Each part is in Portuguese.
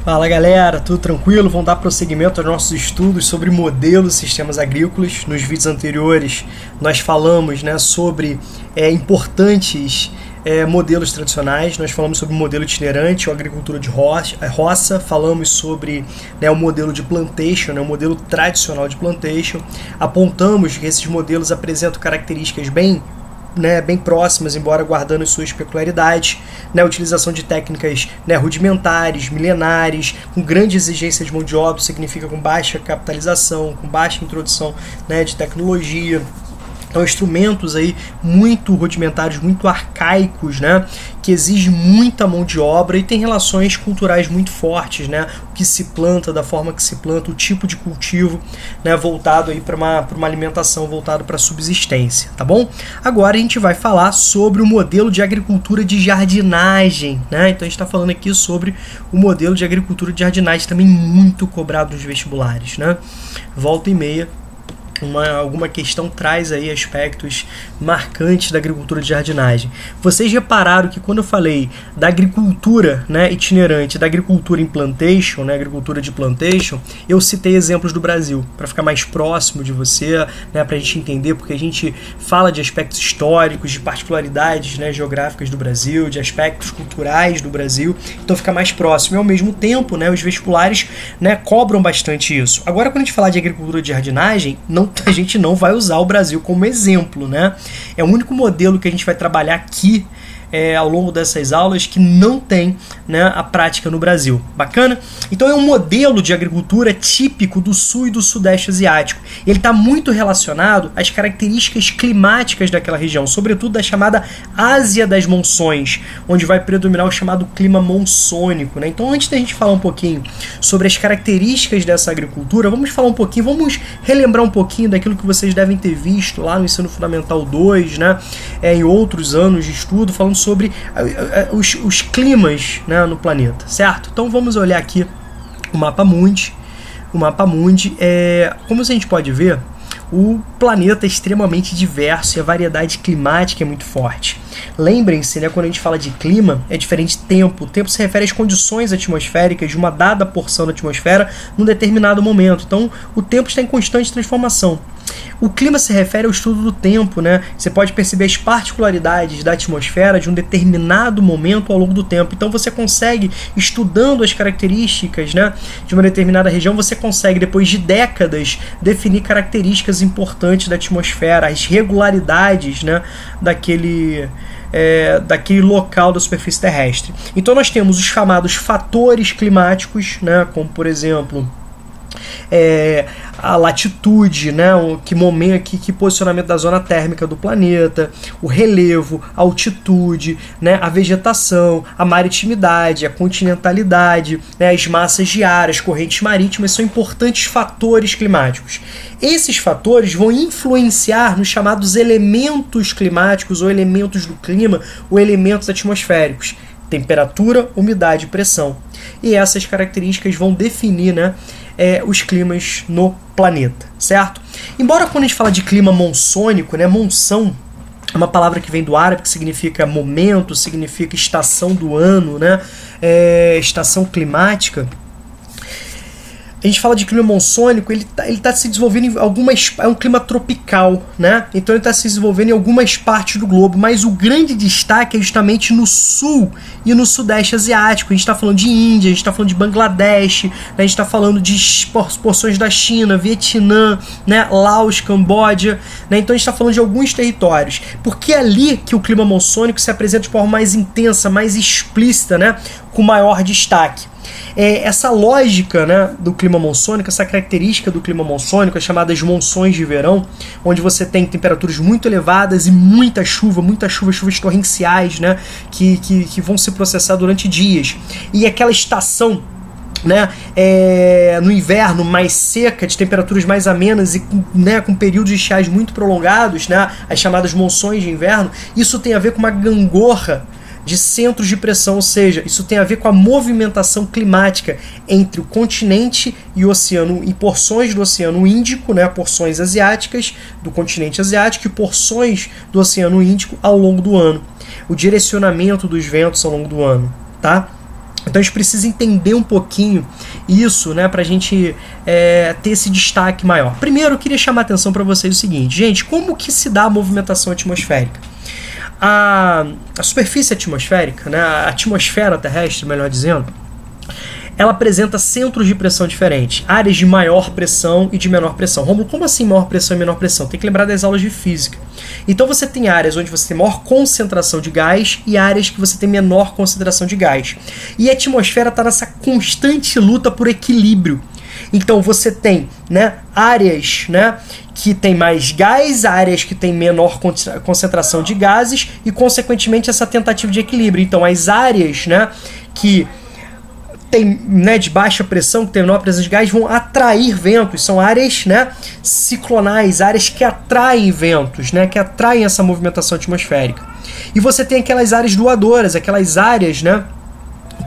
Fala galera, tudo tranquilo? Vamos dar prosseguimento aos nossos estudos sobre modelos e sistemas agrícolas. Nos vídeos anteriores nós falamos, sobre importantes modelos tradicionais, nós falamos sobre o modelo itinerante ou agricultura de roça, falamos sobre o modelo de plantation, o modelo tradicional de plantation, apontamos que esses modelos apresentam características bem próximas, embora guardando suas peculiaridades, a utilização de técnicas rudimentares, milenares, com grande exigência de mão de obra, significa com baixa capitalização, com baixa introdução de tecnologia. Então, instrumentos aí muito rudimentares, muito arcaicos, que exigem muita mão de obra e tem relações culturais muito fortes, o que se planta, da forma que se planta, o tipo de cultivo, voltado aí para uma alimentação, voltado para a subsistência, tá bom? Agora a gente vai falar sobre o modelo de agricultura de jardinagem, Então a gente está falando aqui sobre o modelo de agricultura de jardinagem, também muito cobrado nos vestibulares, Volta e meia. Alguma questão traz aí aspectos marcantes da agricultura de jardinagem. Vocês repararam que quando eu falei da agricultura itinerante, da agricultura em plantation, agricultura de plantation, eu citei exemplos do Brasil, para ficar mais próximo de você, para a gente entender, porque a gente fala de aspectos históricos, de particularidades geográficas do Brasil, de aspectos culturais do Brasil, então fica mais próximo. E ao mesmo tempo, os vestibulares cobram bastante isso. Agora, quando a gente falar de agricultura de jardinagem, a gente não vai usar o Brasil como exemplo, É o único modelo que a gente vai trabalhar aqui ao longo dessas aulas que não tem a prática no Brasil. Bacana? Então é um modelo de agricultura típico do sul e do sudeste asiático. Ele está muito relacionado às características climáticas daquela região, sobretudo da chamada Ásia das Monções, onde vai predominar o chamado clima monsônico. Então, antes da gente falar um pouquinho sobre as características dessa agricultura, vamos relembrar um pouquinho daquilo que vocês devem ter visto lá no Ensino Fundamental 2, em outros anos de estudo, falando sobre os climas no planeta, certo? Então vamos olhar aqui o mapa mundi. Como a gente pode ver, o planeta é extremamente diverso e a variedade climática é muito forte. Lembrem-se, quando a gente fala de clima, é diferente de tempo. O tempo se refere às condições atmosféricas de uma dada porção da atmosfera num determinado momento. Então, o tempo está em constante transformação. O clima se refere ao estudo do tempo, Você pode perceber as particularidades da atmosfera de um determinado momento ao longo do tempo. Então você consegue, estudando as características, de uma determinada região, você consegue, depois de décadas, definir características importantes da atmosfera, as regularidades, daquele local da superfície terrestre. Então nós temos os chamados fatores climáticos, como por exemplo a latitude, que posicionamento da zona térmica do planeta, o relevo, a altitude, a vegetação, a maritimidade, a continentalidade, as massas de ar, as correntes marítimas são importantes fatores climáticos. Esses fatores vão influenciar nos chamados elementos climáticos ou elementos do clima ou elementos atmosféricos: temperatura, umidade e pressão. E essas características vão definir os climas no planeta, certo? Embora quando a gente fala de clima monsônico, monção é uma palavra que vem do árabe, que significa momento, significa estação do ano, estação climática. A gente fala de clima monsônico, ele tá se desenvolvendo em é um clima tropical, Então ele está se desenvolvendo em algumas partes do globo, mas o grande destaque é justamente no sul e no sudeste asiático. A gente está falando de Índia, a gente está falando de Bangladesh, a gente está falando de porções da China, Vietnã, Laos, Camboja, Então a gente está falando de alguns territórios, porque é ali que o clima monsônico se apresenta de forma mais intensa, mais explícita, com maior destaque. Essa lógica do clima monsônico, essa característica do clima monsônico, as chamadas monções de verão, onde você tem temperaturas muito elevadas e muita chuva, chuvas torrenciais, que vão se processar durante dias. E aquela estação no inverno mais seca, de temperaturas mais amenas e com períodos estiais muito prolongados, as chamadas monções de inverno, isso tem a ver com uma gangorra de centros de pressão, ou seja, isso tem a ver com a movimentação climática entre o continente e o oceano, e porções do Oceano Índico, porções asiáticas do continente asiático e porções do Oceano Índico ao longo do ano. O direcionamento dos ventos ao longo do ano, tá? Então a gente precisa entender um pouquinho isso, né, para a gente ter esse destaque maior. Primeiro, eu queria chamar a atenção para vocês o seguinte, gente, como que se dá a movimentação atmosférica? A superfície atmosférica, né, a atmosfera terrestre, melhor dizendo, ela apresenta centros de pressão diferentes, áreas de maior pressão e de menor pressão. Romulo, como assim maior pressão e menor pressão? Tem que lembrar das aulas de física. Então você tem áreas onde você tem maior concentração de gás e áreas que você tem menor concentração de gás. E a atmosfera está nessa constante luta por equilíbrio. Então você tem, né, áreas, né, que tem mais gás, áreas que tem menor concentração de gases e, consequentemente, essa tentativa de equilíbrio. Então as áreas, né, que tem, né, de baixa pressão, que tem menor presença de gás, vão atrair ventos. São áreas, né, ciclonais, áreas que atraem ventos, né, que atraem essa movimentação atmosférica. E você tem aquelas áreas doadoras, aquelas áreas, né,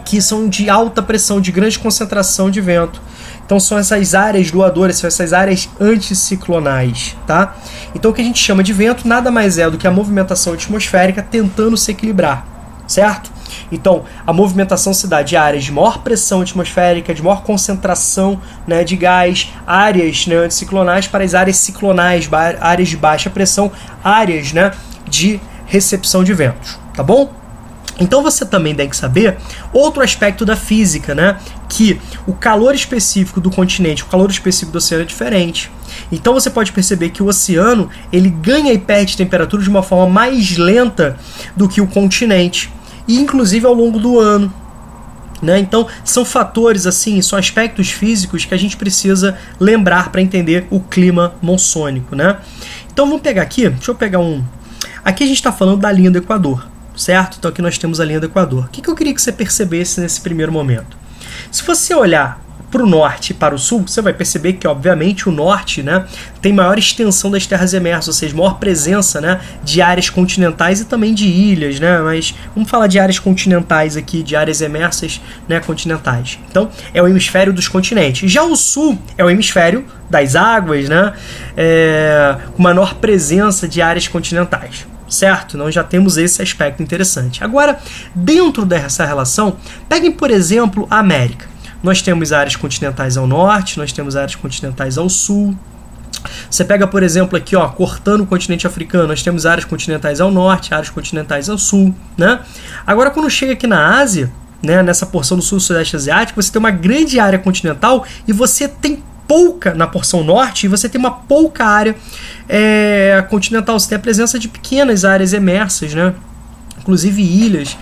que são de alta pressão, de grande concentração de vento. Então são essas áreas doadoras, são essas áreas anticiclonais, tá? Então o que a gente chama de vento nada mais é do que a movimentação atmosférica tentando se equilibrar, certo? Então, a movimentação se dá de áreas de maior pressão atmosférica, de maior concentração, né, de gás, áreas, né, anticiclonais para as áreas ciclonais, áreas de baixa pressão, áreas, né, de recepção de ventos, tá bom? Então você também tem que saber outro aspecto da física, né, que o calor específico do continente, o calor específico do oceano é diferente. Então você pode perceber que o oceano ele ganha e perde temperatura de uma forma mais lenta do que o continente. E inclusive ao longo do ano, né? Então são fatores assim, são aspectos físicos que a gente precisa lembrar para entender o clima monsônico, né? Então vamos pegar aqui, deixa eu pegar um. Aqui a gente está falando da linha do Equador, certo? Então aqui nós temos a linha do Equador. O que eu queria que você percebesse nesse primeiro momento? Se você olhar para o norte e para o sul, você vai perceber que, obviamente, o norte, né, tem maior extensão das terras emersas, ou seja, maior presença, né, de áreas continentais e também de ilhas, né, mas vamos falar de áreas continentais aqui, de áreas emersas, né, continentais. Então, é o hemisfério dos continentes. Já o sul é o hemisfério das águas, né, com menor presença de áreas continentais. Certo? Nós já temos esse aspecto interessante. Agora, dentro dessa relação, peguem, por exemplo, a América. Nós temos áreas continentais ao norte, nós temos áreas continentais ao sul. Você pega, por exemplo, aqui, ó, cortando o continente africano, nós temos áreas continentais ao norte, áreas continentais ao sul, né? Agora, quando chega aqui na Ásia, né, nessa porção do sul-sudeste asiático, você tem uma grande área continental e você tem pouca na porção norte e você tem uma pouca área continental. Você tem a presença de pequenas áreas emersas, né? Inclusive ilhas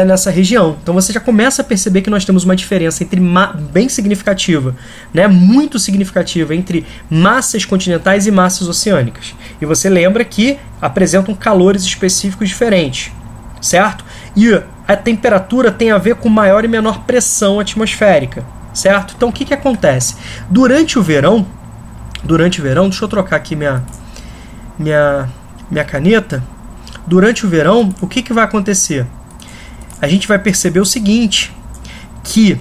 nessa região. Então você já começa a perceber que nós temos uma diferença entre bem significativa, né, muito significativa, entre massas continentais e massas oceânicas. E você lembra que apresentam calores específicos diferentes, certo? E a temperatura tem a ver com maior e menor pressão atmosférica, certo? Então o que acontece? Durante o verão, deixa eu trocar aqui minha caneta. Durante o verão, o que vai acontecer? A gente vai perceber o seguinte, que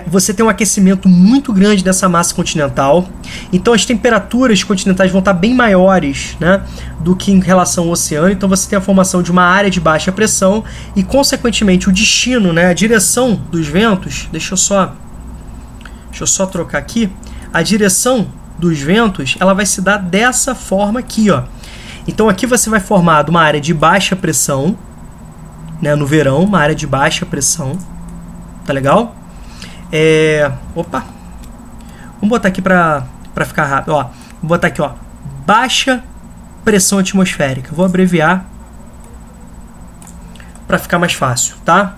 você tem um aquecimento muito grande dessa massa continental, então as temperaturas continentais vão estar bem maiores, né, do que em relação ao oceano, então você tem a formação de uma área de baixa pressão e, consequentemente, o destino, né, a direção dos ventos, deixa eu só trocar aqui, a direção dos ventos, ela vai se dar dessa forma aqui, ó. Então aqui você vai formar uma área de baixa pressão, né, no verão, uma área de baixa pressão, tá legal? Opa, vamos botar aqui para ficar rápido, ó. Vou botar aqui, ó, baixa pressão atmosférica. Vou abreviar para ficar mais fácil, tá?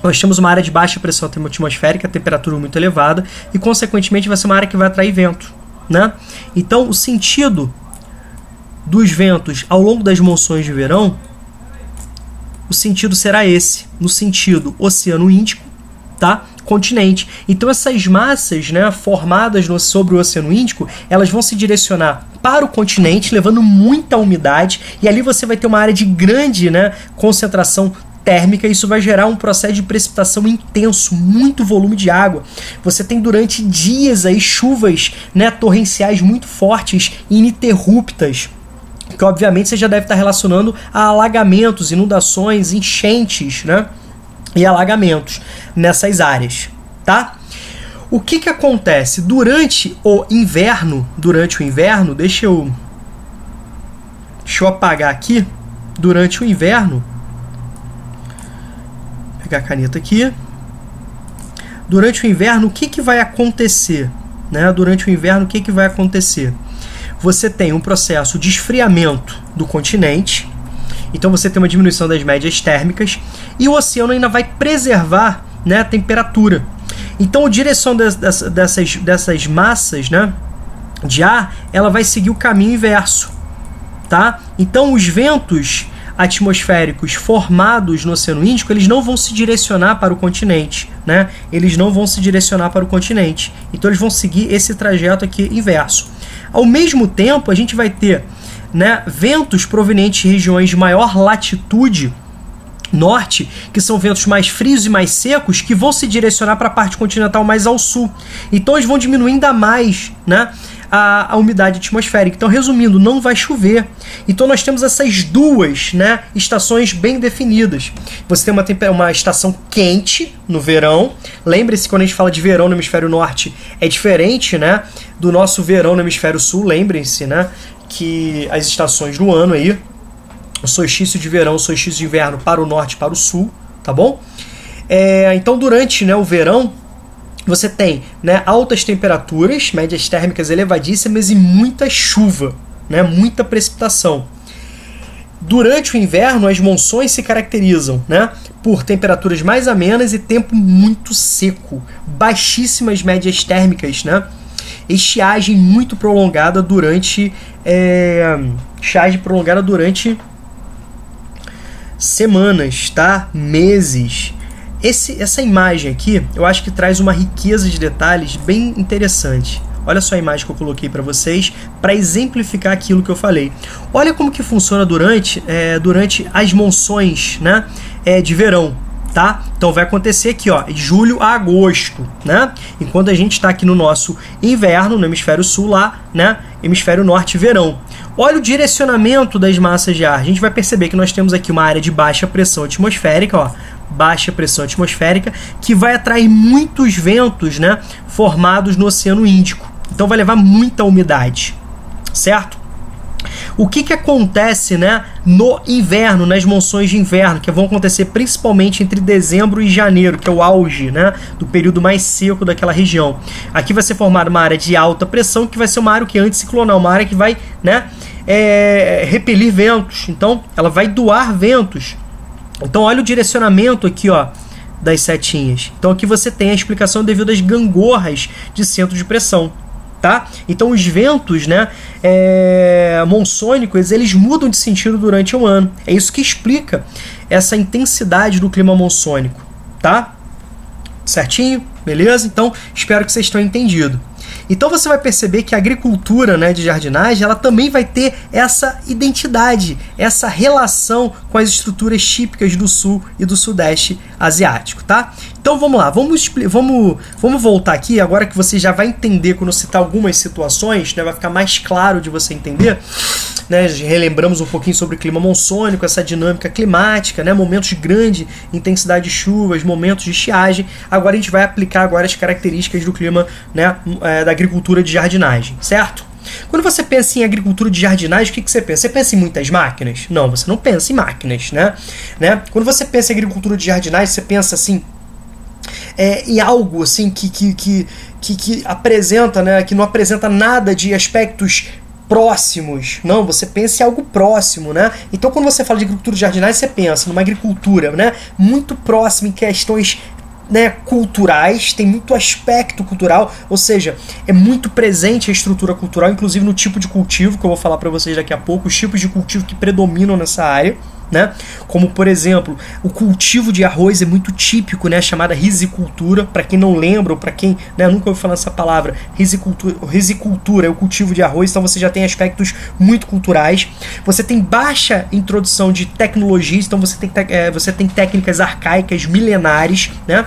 Nós temos uma área de baixa pressão atmosférica, temperatura muito elevada e, consequentemente, vai ser uma área que vai atrair vento, né? Então, o sentido dos ventos ao longo das monções de verão, o sentido será esse, no sentido Oceano Índico, tá? Continente. Então essas massas, né, formadas sobre o Oceano Índico, elas vão se direcionar para o continente, levando muita umidade, e ali você vai ter uma área de grande, né, concentração térmica. Isso vai gerar um processo de precipitação intenso, muito volume de água. Você tem durante dias aí chuvas, né, torrenciais muito fortes e ininterruptas, que obviamente você já deve estar relacionando a alagamentos, inundações, enchentes, né? e alagamentos nessas áreas, tá? O que acontece durante o inverno? Deixa eu apagar aqui. Durante o inverno, vou pegar a caneta aqui. Durante o inverno, o que vai acontecer? Né? Durante o inverno, o que vai acontecer? Você tem um processo de esfriamento do continente, então você tem uma diminuição das médias térmicas, e o oceano ainda vai preservar, né, a temperatura. Então a direção dessas massas, né, de ar, ela vai seguir o caminho inverso, tá? Então os ventos atmosféricos formados no Oceano Índico, eles não vão se direcionar para o continente, né? Eles não vão se direcionar para o continente. Então eles vão seguir esse trajeto aqui inverso. Ao mesmo tempo, a gente vai ter, né, ventos provenientes de regiões de maior latitude norte, que são ventos mais frios e mais secos, que vão se direcionar para a parte continental mais ao sul. Então eles vão diminuir ainda mais, né, a umidade atmosférica. Então, resumindo, não vai chover. Então nós temos essas duas, né, estações bem definidas. Você tem uma estação quente no verão. Lembre-se, quando a gente fala de verão no hemisfério norte, é diferente, né, do nosso verão no hemisfério sul. Lembrem-se, né, que as estações do ano aí, o solstício de verão, o solstício de inverno para o norte e para o sul, tá bom? Então, durante, né, o verão, você tem, né, altas temperaturas, médias térmicas elevadíssimas e muita chuva, né, muita precipitação. Durante o inverno, as monções se caracterizam, né, por temperaturas mais amenas e tempo muito seco, baixíssimas médias térmicas, né, estiagem muito prolongada durante semanas, tá? Meses. Essa imagem aqui, eu acho que traz uma riqueza de detalhes bem interessante. Olha só a imagem que eu coloquei para vocês, para exemplificar aquilo que eu falei. Olha como que funciona durante as monções, né, de verão, tá? Então vai acontecer aqui, ó, de julho a agosto, né? Enquanto a gente está aqui no nosso inverno, no hemisfério sul lá, né, hemisfério norte, verão. Olha o direcionamento das massas de ar. A gente vai perceber que nós temos aqui uma área de baixa pressão atmosférica, ó, baixa pressão atmosférica, que vai atrair muitos ventos, né, formados no Oceano Índico. Então vai levar muita umidade, certo? O que acontece, né, no inverno, nas monções de inverno, que vão acontecer principalmente entre dezembro e janeiro, que é o auge, né, do período mais seco daquela região. Aqui vai ser formada uma área de alta pressão, que vai ser uma área que é anticiclonal, uma área que vai, né, repelir ventos. Então, ela vai doar ventos. Então, olha o direcionamento aqui, ó, das setinhas. Então, aqui você tem a explicação devido às gangorras de centro de pressão. Tá? Então os ventos, né, monçônicos, eles mudam de sentido durante o ano. É isso que explica essa intensidade do clima monçônico, tá? Certinho? Beleza? Então espero que vocês tenham entendido. Então você vai perceber que a agricultura, né, de jardinagem, ela também vai ter essa identidade, essa relação com as estruturas típicas do sul e do sudeste asiático, tá? Então vamos lá, vamos voltar aqui, agora que você já vai entender quando eu citar algumas situações, né, vai ficar mais claro de você entender, né, relembramos um pouquinho sobre o clima monçônico, essa dinâmica climática, né, momentos de grande intensidade de chuvas, momentos de estiagem. Agora a gente vai aplicar agora as características do clima, né, da agricultura de jardinagem, certo? Quando você pensa em agricultura de jardinagem, o que você pensa? Você pensa em muitas máquinas? Não, você não pensa em máquinas, né? Quando você pensa em agricultura de jardinagem, você pensa assim, em algo assim que apresenta, né, que não apresenta nada de aspectos próximos. Não, você pensa em algo próximo, né? Então, quando você fala de agricultura de jardinagem, você pensa numa agricultura, né, muito próxima em questões, né, culturais, tem muito aspecto cultural, ou seja, é muito presente a estrutura cultural, inclusive no tipo de cultivo, que eu vou falar para vocês daqui a pouco, os tipos de cultivo que predominam nessa área, né? Como, por exemplo, o cultivo de arroz é muito típico, né, chamada rizicultura. Para quem não lembra, ou para quem, né, nunca ouviu falar essa palavra, rizicultura é o cultivo de arroz, então você já tem aspectos muito culturais. Você tem baixa introdução de tecnologias, então você tem técnicas arcaicas, milenares, né?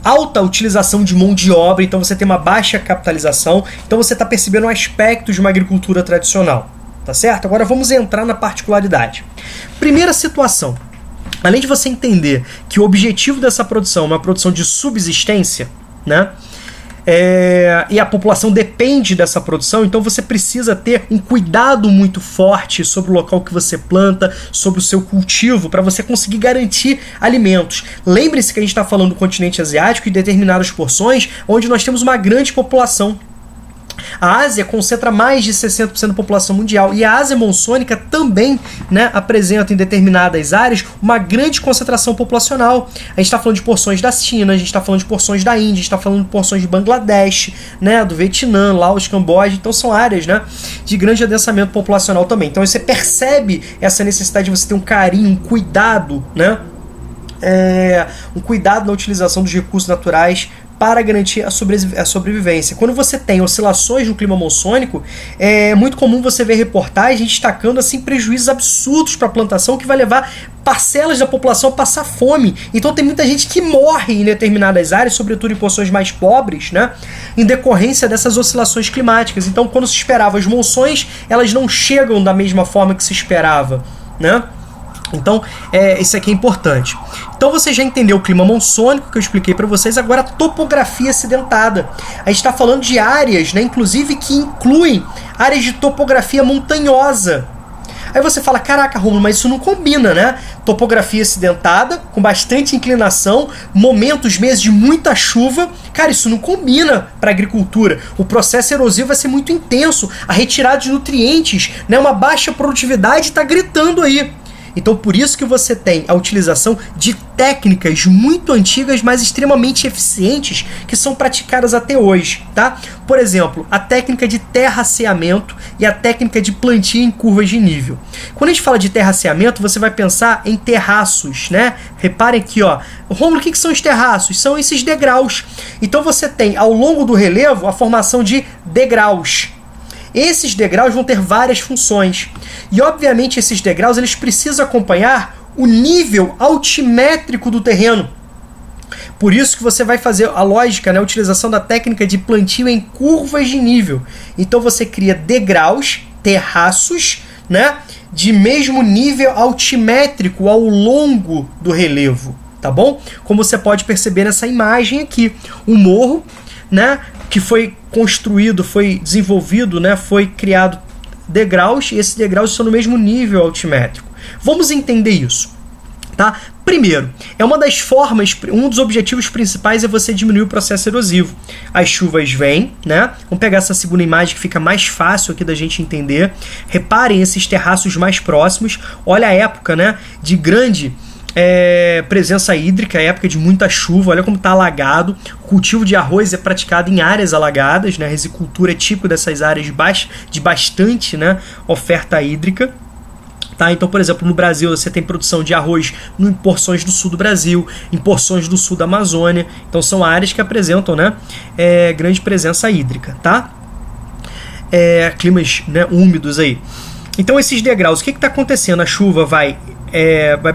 Alta utilização de mão de obra, então você tem uma baixa capitalização, então você está percebendo aspectos de uma agricultura tradicional. Tá certo? Agora vamos entrar na particularidade. Primeira situação, além de você entender que o objetivo dessa produção é uma produção de subsistência, né? E a população depende dessa produção, então você precisa ter um cuidado muito forte sobre o local que você planta, sobre o seu cultivo, para você conseguir garantir alimentos. Lembre-se que a gente está falando do continente asiático e determinadas porções onde nós temos uma grande população. A Ásia concentra mais de 60% da população mundial e a Ásia monsônica também, né, apresenta em determinadas áreas uma grande concentração populacional. A gente está falando de porções da China, a gente está falando de porções da Índia, a gente está falando de porções de Bangladesh, né, do Vietnã, Laos, Camboja. Então são áreas, né, de grande adensamento populacional também. Então você percebe essa necessidade de você ter um carinho, um cuidado, né, um cuidado na utilização dos recursos naturais para garantir a sobrevivência. Quando você tem oscilações no clima monsônico, é muito comum você ver reportagens destacando assim, prejuízos absurdos para a plantação que vai levar parcelas da população a passar fome. Então tem muita gente que morre em determinadas áreas, sobretudo em porções mais pobres, né, em decorrência dessas oscilações climáticas. Então quando se esperava as monções, elas não chegam da mesma forma que se esperava, né? Então, isso aqui é importante. Então você já entendeu o clima monsônico que eu expliquei para vocês, agora a topografia acidentada. A gente está falando de áreas, né, inclusive que incluem áreas de topografia montanhosa. Aí você fala, caraca, Rômulo, mas isso não combina, né? Topografia acidentada, com bastante inclinação, momentos, meses de muita chuva. Cara, isso não combina para a agricultura. O processo erosivo vai ser muito intenso, a retirada de nutrientes, né, uma baixa produtividade está gritando aí. Então por isso que você tem a utilização de técnicas muito antigas, mas extremamente eficientes, que são praticadas até hoje, tá? Por exemplo, a técnica de terraceamento e a técnica de plantio em curvas de nível. Quando a gente fala de terraceamento, você vai pensar em terraços, né? Reparem aqui, ó. Rômulo, o que são os terraços? São esses degraus. Então você tem ao longo do relevo a formação de degraus. Esses degraus vão ter várias funções. E, obviamente, esses degraus eles precisam acompanhar o nível altimétrico do terreno. Por isso que você vai fazer a lógica, né, a utilização da técnica de plantio em curvas de nível. Então você cria degraus, terraços, né, de mesmo nível altimétrico ao longo do relevo, tá bom? Como você pode perceber nessa imagem aqui, o morro, né, que foi construído, foi desenvolvido, né, foi criado degraus, e esses degraus são no mesmo nível altimétrico. Vamos entender isso, tá? Primeiro, uma das formas, um dos objetivos principais é você diminuir o processo erosivo. As chuvas vêm, né? Vamos pegar essa segunda imagem que fica mais fácil aqui da gente entender. Reparem esses terraços mais próximos. Olha a época, né, de grande presença hídrica, época de muita chuva, olha como está alagado. O cultivo de arroz é praticado em áreas alagadas, né? A risicultura é típico dessas áreas de bastante, né, oferta hídrica. Tá? Então, por exemplo, no Brasil você tem produção de arroz em porções do sul do Brasil, em porções do sul da Amazônia. Então são áreas que apresentam, né, grande presença hídrica, tá? Climas, né, úmidos aí. Então esses degraus, o que está acontecendo? A chuva vai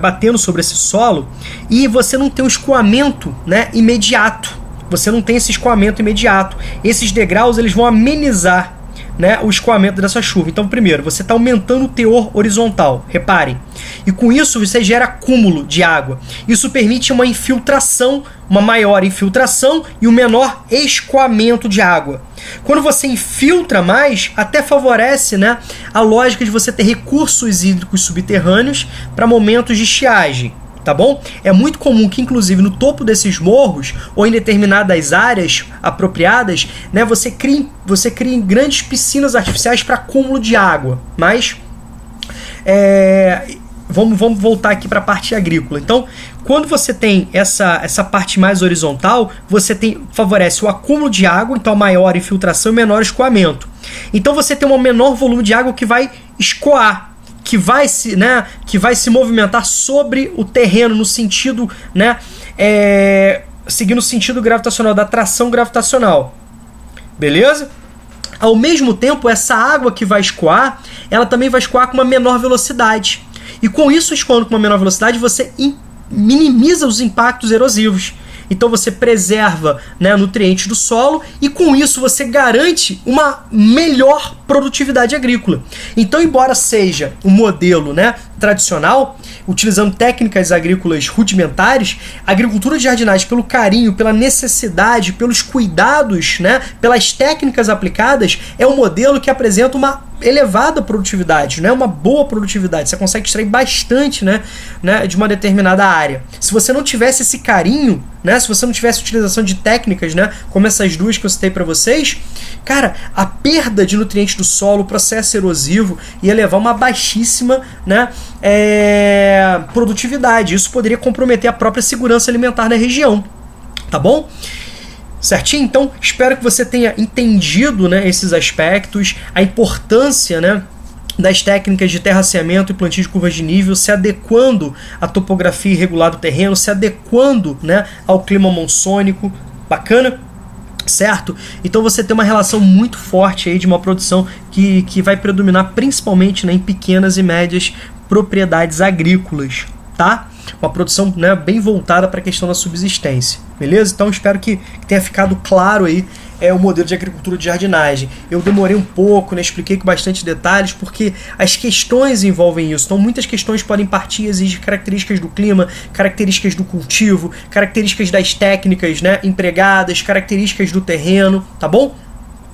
batendo sobre esse solo e você não tem um escoamento, né, imediato. Você não tem esse escoamento imediato. Esses degraus eles vão amenizar, né, o escoamento dessa chuva. Então, primeiro, você está aumentando o teor horizontal, reparem. E com isso você gera acúmulo de água. Isso permite uma infiltração, uma maior infiltração e um menor escoamento de água. Quando você infiltra mais, até favorece, né, a lógica de você ter recursos hídricos subterrâneos para momentos de estiagem. Tá bom? É muito comum que, inclusive, no topo desses morros ou em determinadas áreas apropriadas, né, você crie grandes piscinas artificiais para acúmulo de água. Mas vamos voltar aqui para a parte agrícola. Então, quando você tem essa parte mais horizontal, você favorece o acúmulo de água, então a maior infiltração e menor escoamento. Então você tem um menor volume de água que vai escoar, que vai se movimentar sobre o terreno no sentido, né, seguindo o sentido gravitacional, da atração gravitacional. Beleza? Ao mesmo tempo, essa água que vai escoar, ela também vai escoar com uma menor velocidade. E com isso, escoando com uma menor velocidade, você minimiza os impactos erosivos. Então você preserva, né, nutrientes do solo e com isso você garante uma melhor produtividade agrícola. Então, embora seja um modelo, né, tradicional, utilizando técnicas agrícolas rudimentares, a agricultura de jardinagem, pelo carinho, pela necessidade, pelos cuidados, né, pelas técnicas aplicadas, é um modelo que apresenta uma elevada produtividade, né, uma boa produtividade. Você consegue extrair bastante, né, de uma determinada área. Se você não tivesse esse carinho, né, se você não tivesse utilização de técnicas, né, como essas duas que eu citei para vocês, cara, a perda de nutrientes do solo, o processo erosivo ia levar a uma baixíssima, né, produtividade. Isso poderia comprometer a própria segurança alimentar na região, tá bom? Certinho? Então, espero que você tenha entendido, né, esses aspectos, a importância, né, das técnicas de terraceamento e plantio de curvas de nível, se adequando à topografia irregular do terreno, se adequando, né, ao clima monsônico. Bacana? Certo? Então você tem uma relação muito forte aí de uma produção que vai predominar principalmente, né, em pequenas e médias propriedades agrícolas, tá? Uma produção, né, bem voltada para a questão da subsistência, beleza? Então espero que tenha ficado claro aí o modelo de agricultura de jardinagem. Eu demorei um pouco, né, expliquei com bastante detalhes, porque as questões envolvem isso. Então muitas questões podem partir e exigir características do clima, características do cultivo, características das técnicas, né, empregadas, características do terreno, tá bom?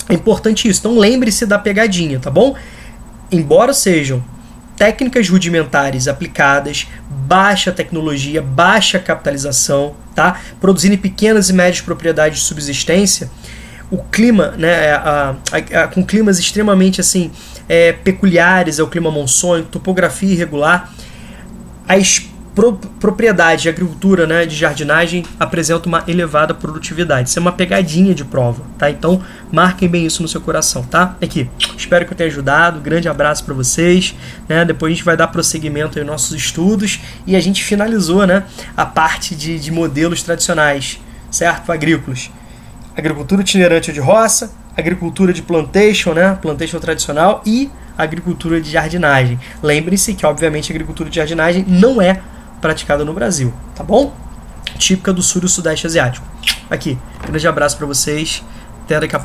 É importante isso. Então lembre-se da pegadinha, tá bom? Embora sejam técnicas rudimentares aplicadas, baixa tecnologia, baixa capitalização, tá? Produzindo em pequenas e médias propriedades de subsistência, o clima, né, com climas extremamente assim, peculiares, é o clima monsônico, topografia irregular, as propriedades de agricultura, né, de jardinagem apresentam uma elevada produtividade. Isso é uma pegadinha de prova, tá? Então marquem bem isso no seu coração, tá? Aqui, espero que eu tenha ajudado, grande abraço para vocês, né? Depois a gente vai dar prosseguimento aos nossos estudos e a gente finalizou, né, a parte de modelos tradicionais, certo? Agrícolas. Agricultura itinerante de roça, agricultura de plantation, né, plantation tradicional e agricultura de jardinagem. Lembrem-se que, obviamente, a agricultura de jardinagem não é praticada no Brasil, tá bom? Típica do sul e do sudeste asiático. Aqui, grande abraço para vocês, até daqui a pouco.